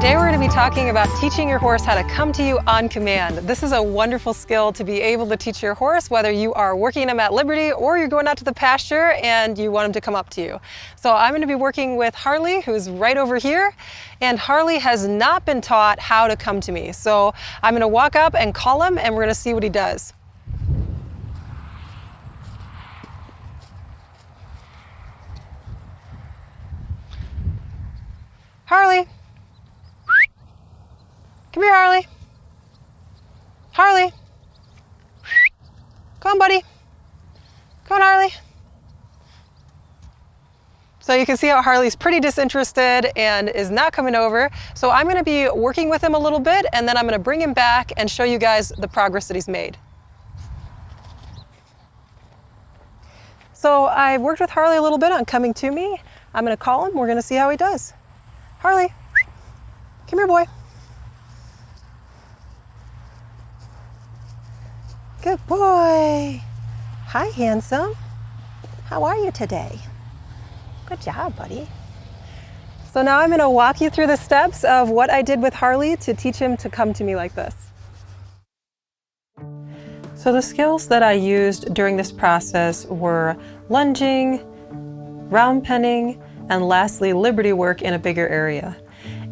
Today we're going to be talking about teaching your horse how to come to you on command. This is a wonderful skill to be able to teach your horse, whether you are working him at liberty or you're going out to the pasture and you want him to come up to you. So I'm going to be working with Harley, who's right over here, and Harley has not been taught how to come to me. So I'm going to walk up and call him and we're going to see what he does. Harley. Come here, Harley. Harley. Come on, buddy. Come on, Harley. So you can see how Harley's pretty disinterested and is not coming over. So I'm going to be working with him a little bit, and then I'm going to bring him back and show you guys the progress that he's made. So I've worked with Harley a little bit on coming to me. I'm going to call him. We're going to see how he does. Harley, come here, boy. Good boy. Hi, handsome. How are you today? Good job, buddy. So now I'm going to walk you through the steps of what I did with Harley to teach him to come to me like this. So the skills that I used during this process were lunging, round penning, and lastly, liberty work in a bigger area.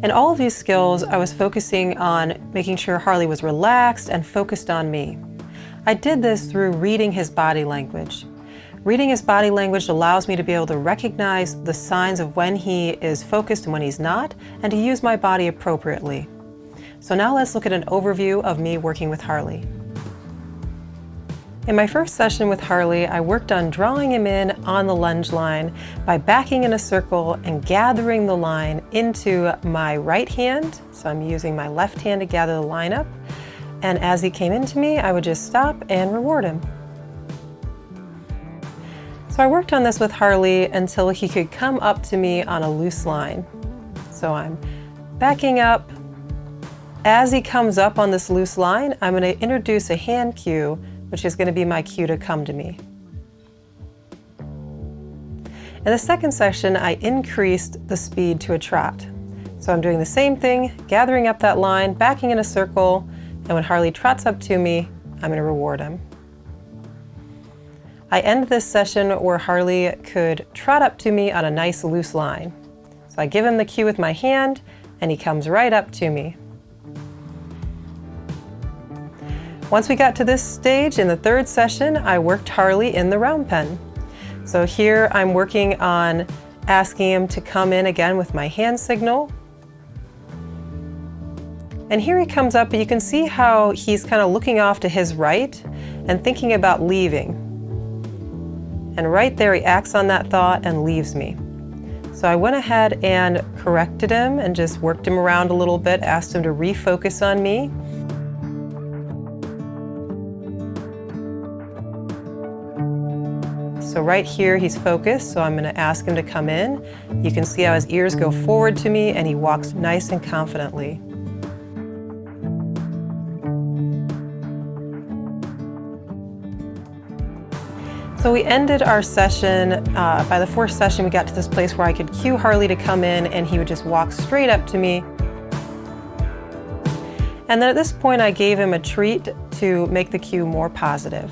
In all of these skills, I was focusing on making sure Harley was relaxed and focused on me. I did this through reading his body language. Reading his body language allows me to be able to recognize the signs of when he is focused and when he's not, and to use my body appropriately. So now let's look at an overview of me working with Harley. In my first session with Harley, I worked on drawing him in on the lunge line by backing in a circle and gathering the line into my right hand. So I'm using my left hand to gather the line up. And as he came into me, I would just stop and reward him. So I worked on this with Harley until he could come up to me on a loose line. So I'm backing up. As he comes up on this loose line, I'm going to introduce a hand cue, which is going to be my cue to come to me. In the second section, I increased the speed to a trot. So I'm doing the same thing, gathering up that line, backing in a circle, and when Harley trots up to me, I'm going to reward him. I end this session where Harley could trot up to me on a nice loose line. So I give him the cue with my hand, and he comes right up to me. Once we got to this stage in the third session, I worked Harley in the round pen. So here I'm working on asking him to come in again with my hand signal. And here he comes up, and you can see how he's kind of looking off to his right and thinking about leaving. And right there he acts on that thought and leaves me. So I went ahead and corrected him and just worked him around a little bit, asked him to refocus on me. So right here he's focused, so I'm going to ask him to come in. You can see how his ears go forward to me and he walks nice and confidently. So we ended our session, by the fourth session we got to this place where I could cue Harley to come in and he would just walk straight up to me. And then at this point I gave him a treat to make the cue more positive.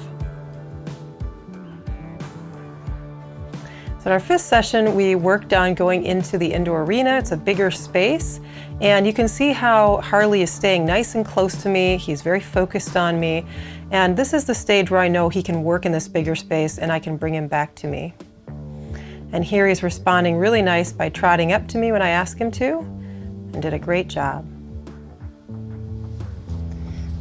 So in our fifth session we worked on going into the indoor arena. It's a bigger space, and you can see how Harley is staying nice and close to me. He's very focused on me. And this is the stage where I know he can work in this bigger space and I can bring him back to me. And here he's responding really nice by trotting up to me when I ask him to, and did a great job.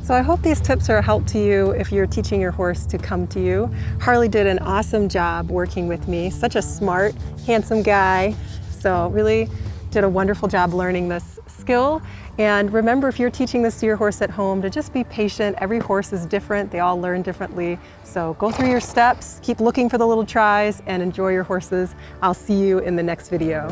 So I hope these tips are a help to you if you're teaching your horse to come to you. Harley did an awesome job working with me. Such a smart, handsome guy. So really did a wonderful job learning this skill. And remember, if you're teaching this to your horse at home, to just be patient. Every horse is different. They all learn differently. So go through your steps, keep looking for the little tries, and enjoy your horses. I'll see you in the next video.